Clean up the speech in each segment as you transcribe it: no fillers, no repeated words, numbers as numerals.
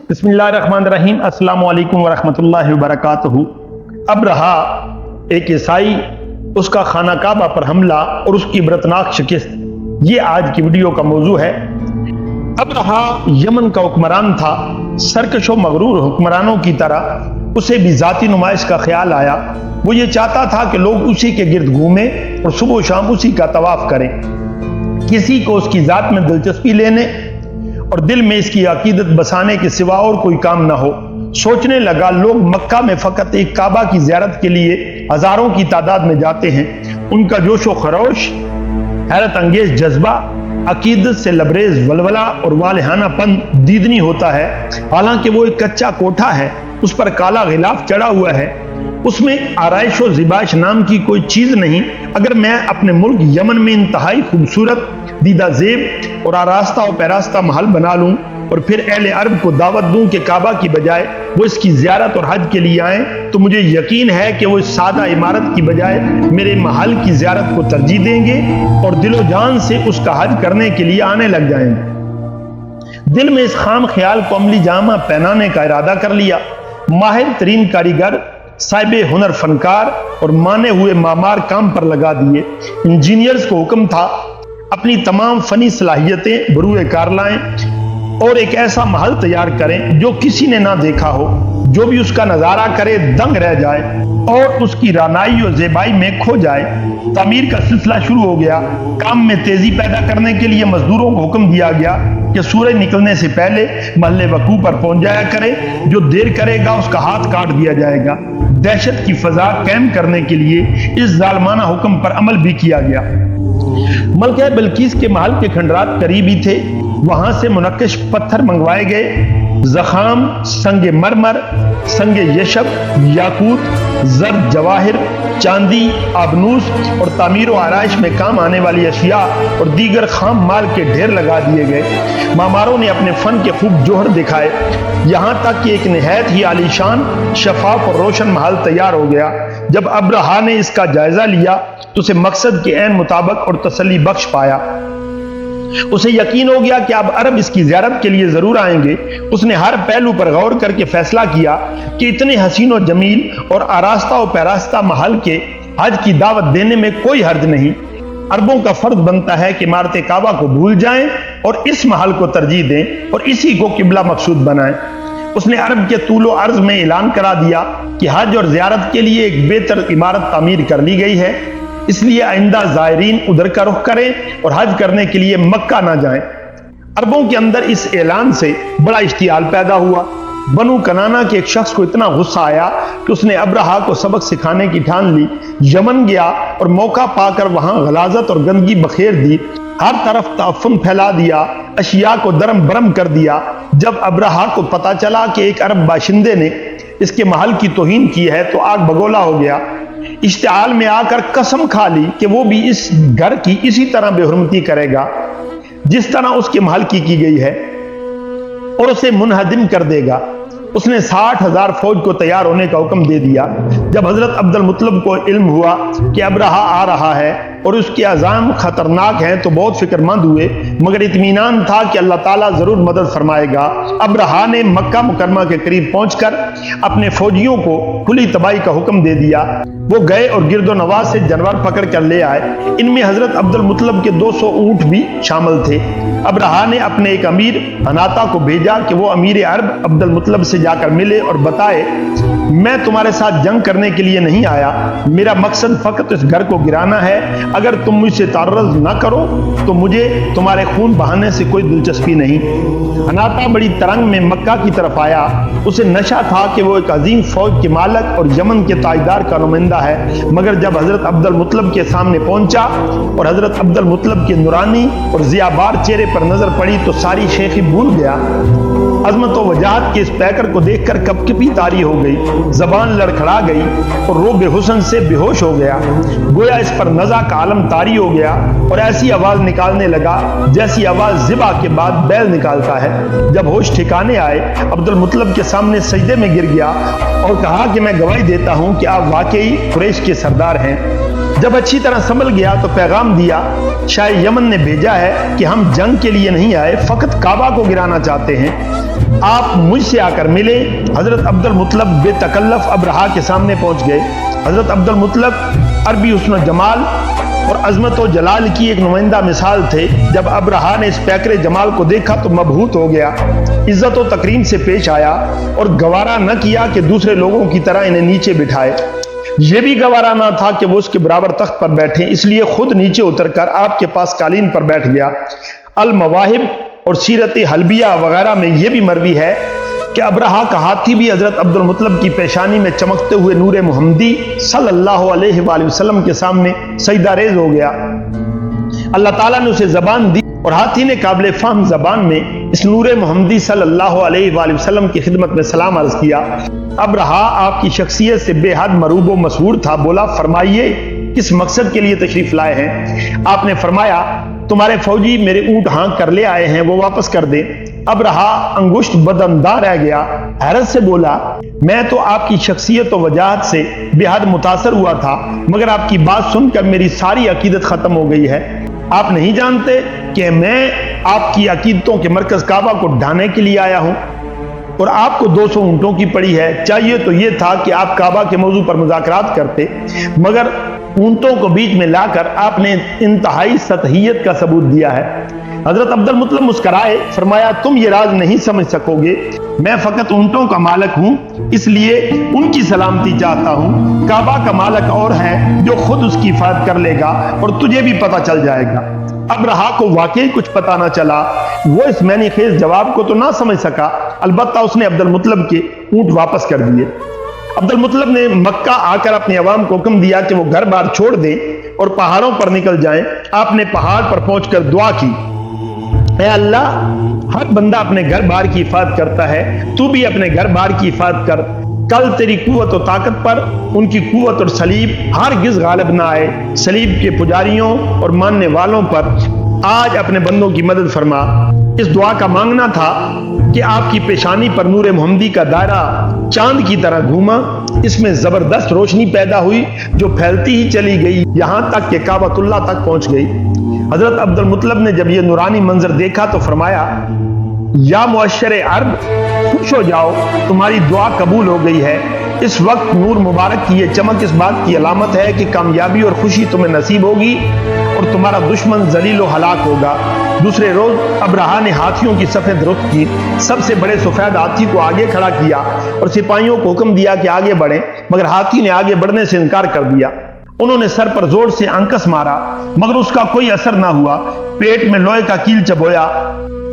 बिस्मिल्लाहिर्रहमानिर्रहीम। अस्सलाम वालेकुम वरहमतुल्लाहि वबरकातुहू। अब रहा एक ईसाई, उसका खाना काबा पर हमला और उसकी इबरतनाक शिकस्त, ये आज की वीडियो का मौजू है। अब रहा यमन का हुक्मरान था, सरकश व मगरूर हुक्मरानों की तरह उसे भी ज़ाती नुमाइश का ख्याल आया। वो ये चाहता था कि लोग उसी के गिर्द घूमें और सुबह शाम उसी का तवाफ करें। किसी को उसकी ज़ात में दिलचस्पी लेने और दिल में इसकी अकीदत बसाने के सिवा और कोई काम ना हो। सोचने लगा, लोग मक्का में फ़कत एक काबा की ज़ियारत के लिए हज़ारों की तादाद में जाते हैं। उनका जोश व खरोश, हैरत अंगेज जज्बा, अकीदत से लबरेज वलवला और वालहानापन दीदनी होता है। हालांकि वो एक कच्चा कोठा है, उस पर काला गिलाफ चढ़ा हुआ है, उसमें आराइश व ज़िबाइश नाम की कोई चीज़ नहीं। अगर मैं अपने मुल्क यमन में इंतहाई खूबसूरत, दीदा जेब और आरास्ता और पैरास्ता महल बना लूं और फिर अहले अरब को दावत दूं कि काबा की बजाय वो इसकी ज़ियारत और हज के लिए आएँ, तो मुझे यकीन है कि वो इस सादा इमारत की बजाय मेरे महल की ज़ियारत को तरजीह देंगे और दिलो जान से उसका हज करने के लिए आने लग जाएंगे। दिल में इस खाम ख्याल को अमली जामा पहनाने का इरादा कर लिया। माहिर तरीन कारीगर, साहिबे हुनर फनकार और माने हुए मामार काम पर लगा दिए। इंजीनियर्स को हुक्म था अपनी तमाम फनी सलाहियतें बरूए कार लाएं और एक ऐसा महल तैयार करें जो किसी ने ना देखा हो। जो भी उसका नजारा करे दंग रह जाए और उसकी रानाई और ज़ेबाई में खो जाए। तामीर का सिलसिला शुरू हो गया। काम में तेजी पैदा करने के लिए मजदूरों को हुक्म दिया गया कि सूरज निकलने से पहले महल वकूफ पर पहुंच जाया करे। जो देर करेगा उसका हाथ काट दिया जाएगा। दहशत की फजा कायम करने के लिए इस जालमाना हुक्म पर अमल भी किया गया। मलका बिल्किस के महल के खंडरात करीब ही थे। वहां से मुनक्किश पत्थर मंगवाए गए। जखाम, संगे मरमर, संगे यशब, याकूत, जर, जवाहिर, चांदी, आबनूस और तामीर व आराइश में काम आने वाली अशिया और दीगर खाम माल के ढेर लगा दिए गए। मामारों ने अपने फन के खूब जोहर दिखाए, यहाँ तक कि एक निहायत ही आलीशान, शफाफ और रोशन महल तैयार हो गया। जब अब्रहा ने इसका जायजा लिया तो उसे मकसद के ऐन मुताबिक और तसल्ली बख्श पाया। उसे यकीन हो गया कि अब अरब इसकी ज़ियारत के लिए जरूर आएंगे। उसने हर पहलू पर गौर करके फैसला किया कि इतने हसीन और जमील और आरास्ता और पैरास्ता महल के हज की दावत देने में कोई हर्ज नहीं। अरबों का फर्ज बनता है कि इमारत काबा को भूल जाएं और इस महल को तरजीह दें और इसी को किबला मकसूद बनाएं। उसने अरब के तूलो अर्ज में ऐलान करा दिया कि हज और ज़ियारत के लिए एक बेहतर इमारत तामीर कर ली गई है, इसलिए आइंदा ज़ायरीन उधर का रुख करें और हज करने के लिए मक्का ना जाएं। अरबों के अंदर इस ऐलान से बड़ा इश्तियाल पैदा हुआ। बनु कनाना के एक शख्स को इतना गुस्सा आया कि उसने अब्रहा को सबक सिखाने की ठान ली। यमन गया और मौका पाकर वहां गलाजत और गंदगी बखेर दी। हर तरफ ताफुन फैला दिया, अशिया को दरम बरम कर दिया। जब अब्रहा को पता चला कि एक अरब बाशिंदे ने इसके महल की तौहीन की है तो आग बगोला हो गया। इश्तिआल में आकर कसम खा ली कि वो भी इस घर की इसी तरह बेहुरमती करेगा जिस तरह उसके महल की गई है और उसे मुनहदिम कर देगा। उसने 60,000 फौज को तैयार होने का हुक्म दे दिया। जब हजरत अब्दुल मुत्तलिब को इल्म हुआ कि अब्रहा आ रहा है और उसके अज़ाम खतरनाक हैं तो बहुत फिक्रमंद हुए, मगर इत्मीनान था कि अल्लाह ताला जरूर मदद फरमाएगा। अब्रहा ने मक्का मुकरमा के करीब पहुंचकर अपने फौजियों को खुली तबाही का हुक्म दे दिया। वो गए और गिरदो नवाज से जानवर पकड़ कर ले आए। इनमें हजरत अब्दुल मुत्तलिब के 200 ऊंट भी शामिल थे। अब्रहा ने अपने एक अमीर हनाता को भेजा कि वो अमीर अरब अब्दुल मुत्तलिब से जाकर मिले और बताए, मैं तुम्हारे साथ जंग करने के लिए नहीं आया, मेरा मकसद फकत इस घर को गिराना है। अगर तुम मुझसे तारज़ ना करो तो मुझे तुम्हारे खून बहाने से कोई दिलचस्पी नहीं। हनाता बड़ी तरंग में मक्का की तरफ आया। उसे नशा था कि वो एक अजीम फौज के मालक और यमन के ताजदार का नुमाइंदा है। मगर जब हजरत अब्दुल मुत्तलिब के सामने पहुंचा और हजरत अब्दुल मुत्तलिब के नूरानी और ज़ियाबार चेहरे पर नजर पड़ी तो सारी शेखी भूल गया। अजमत व वजाहत के इस पैकर को देखकर कपकपी तारी हो गई, जबान लड़खड़ा गई और रोब हुस्न से बेहोश हो गया। गोया इस पर नज़ा का आलम तारी हो गया और ऐसी आवाज निकालने लगा जैसी आवाज ज़िबा के बाद बैल निकालता है। जब होश ठिकाने आए, अब्दुल मुत्तलिब के सामने सजदे में गिर गया और कहा कि मैं गवाही देता हूं कि आप वाकई कुरैश के सरदार हैं। जब अच्छी तरह संभल गया तो पैगाम दिया, शायद यमन ने भेजा है कि हम जंग के लिए नहीं आए, फकत काबा को गिराना चाहते हैं। آپ مجھ سے آ کر ملے۔ حضرت عبد المطلب بے تکلف ابرہا کے سامنے پہنچ گئے۔ حضرت عبد المطلب عربی حسن و جمال اور عظمت و جلال کی ایک نمائندہ مثال تھے۔ جب ابرہا نے اس پیکر جمال کو دیکھا تو مبہوت ہو گیا، عزت و تکریم سے پیش آیا اور گوارا نہ کیا کہ دوسرے لوگوں کی طرح انہیں نیچے بٹھائے۔ یہ بھی گوارا نہ تھا کہ وہ اس کے برابر تخت پر بیٹھیں، اس لیے خود نیچے اتر کر آپ کے پاس قالین پر بیٹھ گیا۔ المواہب اور سیرت حلبیہ وغیرہ میں یہ بھی مروی ہے کہ ابرہا کا ہاتھی بھی حضرت عبد المطلب کی پیشانی میں چمکتے ہوئے نور محمدی صلی اللہ علیہ وآلہ وسلم کے سامنے سجدہ ریز ہو گیا۔ اللہ تعالیٰ نے اسے زبان دی اور ہاتھی نے قابل فہم زبان میں اس نور محمدی صلی اللہ علیہ وآلہ وسلم کی خدمت میں سلام عرض کیا۔ ابرہا آپ کی شخصیت سے بے حد مروب و مسحور تھا۔ بولا، فرمائیے کس مقصد کے لیے تشریف لائے ہیں؟ آپ نے فرمایا، تمہارے فوجی میرے اونٹ ہانک کر لے آئے ہیں، وہ واپس کر دیں۔ ابرہا انگشت بداندار رہ گیا، حیرت سے بولا، میں تو آپ کی شخصیت و وجاہت سے بے حد متاثر ہوا تھا، مگر آپ کی بات سن کر میری ساری عقیدت ختم ہو گئی ہے۔ آپ نہیں جانتے کہ میں آپ کی عقیدتوں کے مرکز کعبہ کو ڈھانے کے لیے آیا ہوں اور آپ کو 200 اونٹوں کی پڑی ہے۔ چاہیے تو یہ تھا کہ آپ کعبہ کے موضوع پر مذاکرات کرتے، مگر اونٹوں کو بیچ میں لا کر آپ نے انتہائی سطحیت کا ثبوت دیا ہے۔ حضرت عبد المطلب مسکرائے، فرمایا، تم یہ راز نہیں سمجھ سکو گے، میں فقط اونٹوں کا مالک ہوں، اس لیے ان کی سلامتی چاہتا ہوں۔ کعبہ کا مالک اور ہے جو خود اس کی حفاظت کر لے گا اور تجھے بھی پتہ چل جائے گا۔ ابرہا کو واقعی کچھ پتہ نہ چلا، وہ اس معنی خیز جواب کو تو نہ سمجھ سکا، البتہ اس نے عبد المطلب کے اونٹ واپس کر دیے۔ عبد المطلب نے مکہ آ کر اپنے عوام کو حکم دیا کہ وہ گھر بار چھوڑ دیں اور پہاڑوں پر نکل جائیں۔ آپ نے پہاڑ پر پہنچ کر دعا کی، اے اللہ، ہر بندہ اپنے گھر بار کی حفاظت کرتا ہے، تو بھی اپنے گھر بار کی حفاظت کر۔ کل تیری قوت و طاقت پر ان کی قوت اور صلیب ہرگز غالب نہ آئے۔ صلیب کے پجاریوں اور ماننے والوں پر آج اپنے بندوں کی مدد فرما۔ اس دعا کا مانگنا تھا کہ آپ کی پیشانی پر نور محمدی کا دائرہ چاند کی طرح گھوما، اس میں زبردست روشنی پیدا ہوئی جو پھیلتی ہی چلی گئی یہاں تک کہ کعبۃ اللہ تک پہنچ گئی۔ حضرت عبد المطلب نے جب یہ نورانی منظر دیکھا تو فرمایا، یا معشر عرب، خوش ہو جاؤ، تمہاری دعا قبول ہو گئی ہے۔ اس وقت نور مبارک کی یہ چمک اس بات کی علامت ہے کہ کامیابی اور خوشی تمہیں نصیب ہوگی اور تمہارا دشمن ذلیل و ہلاک ہوگا۔ دوسرے روز ابرہا نے ہاتھیوں کی سفید رخ کی، سب سے بڑے سفید ہاتھی کو آگے کھڑا کیا اور سپاہیوں کو حکم دیا کہ آگے بڑھیں، مگر ہاتھی نے آگے بڑھنے سے انکار کر دیا۔ انہوں نے سر پر زور سے انکس مارا، مگر اس کا کوئی اثر نہ ہوا۔ پیٹ میں لوہے کا کیل چبویا،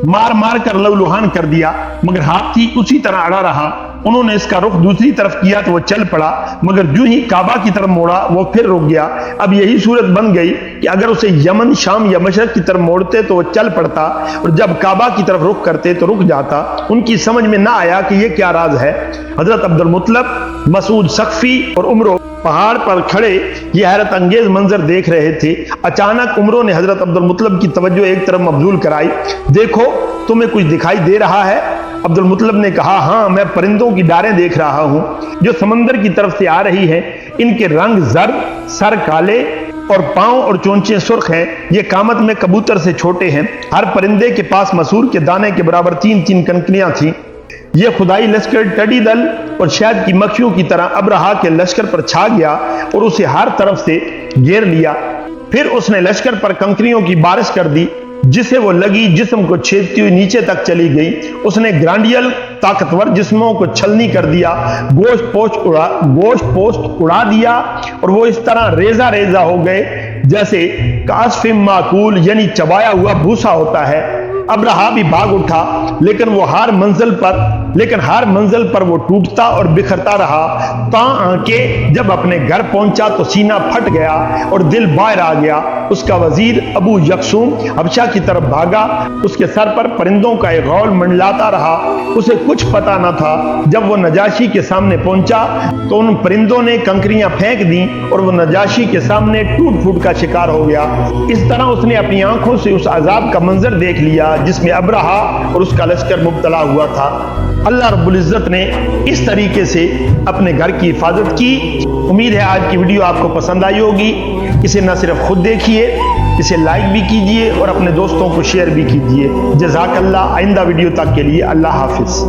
مار مار کر لہولہان کر دیا، مگر ہاتھی اسی طرح اڑا رہا۔ انہوں نے اس کا رخ دوسری طرف کیا تو وہ چل پڑا، مگر جو ہی کعبہ کی طرف موڑا وہ پھر رک گیا۔ اب یہی صورت بن گئی کہ اگر اسے یمن، شام یا مشرق کی طرف موڑتے تو وہ چل پڑتا اور جب کعبہ کی طرف رخ کرتے تو رک جاتا۔ ان کی سمجھ میں نہ آیا کہ یہ کیا راز ہے۔ حضرت عبد المطلب، مسعود ثقفی اور عمرو پہاڑ پر کھڑے یہ حیرت انگیز منظر دیکھ رہے تھے۔ اچانک عمرو نے حضرت عبد المطلب کی توجہ ایک طرف مبذول کرائی، دیکھو تمہیں کچھ دکھائی دے رہا ہے؟ عبد المطلب نے کہا، ہاں، میں پرندوں کی ڈاریں دیکھ رہا ہوں جو سمندر کی طرف سے آ رہی ہیں۔ ان کے رنگ زرد، سر کالے اور پاؤں اور چونچیں سرخ ہیں۔ یہ قامت میں کبوتر سے چھوٹے ہیں۔ ہر پرندے کے پاس مسور کے دانے کے برابر 3 کنکریاں تھیں۔ یہ خدائی لشکر ٹڈی دل اور شہد کی مکھیوں کی طرح ابرہا کے لشکر پر چھا گیا اور اسے ہر طرف سے گھیر لیا۔ پھر اس نے لشکر پر کنکریوں کی بارش کر دی جسے وہ لگی جسم کو چھیدتی ہوئی نیچے تک چلی گئی۔ اس نے گرانڈیل طاقتور جسموں کو چھلنی کر دیا، گوشت پوشت اڑا دیا اور وہ اس طرح ریزہ ریزہ ہو گئے جیسے کاسف معقول یعنی چبایا ہوا بھوسا ہوتا ہے۔ ابرہا بھی بھاگ اٹھا، لیکن ہر منزل پر وہ ٹوٹتا اور بکھرتا رہا، تاں کہ جب اپنے گھر پہنچا تو سینہ پھٹ گیا اور دل باہر آ گیا۔ اس کا وزیر ابو یکسوم حبشہ کی طرف بھاگا، اس کے سر پر پرندوں کا ایک غول منڈلاتا رہا، اسے کچھ پتا نہ تھا۔ جب وہ نجاشی کے سامنے پہنچا تو ان پرندوں نے کنکریاں پھینک دیں اور وہ نجاشی کے سامنے ٹوٹ پھوٹ کا شکار ہو گیا۔ اس طرح اس نے اپنی آنکھوں سے اس عذاب کا منظر دیکھ لیا جس میں ابرہا اور اس کا لشکر مبتلا ہوا تھا۔ اللہ رب العزت نے اس طریقے سے اپنے گھر کی حفاظت کی۔ امید ہے آج کی ویڈیو آپ کو پسند آئی ہوگی۔ اسے نہ صرف خود دیکھیے اسے لائک بھی کیجئے اور اپنے دوستوں کو شیئر بھی کیجئے۔ جزاک اللہ۔ آئندہ ویڈیو تک کے لیے اللہ حافظ۔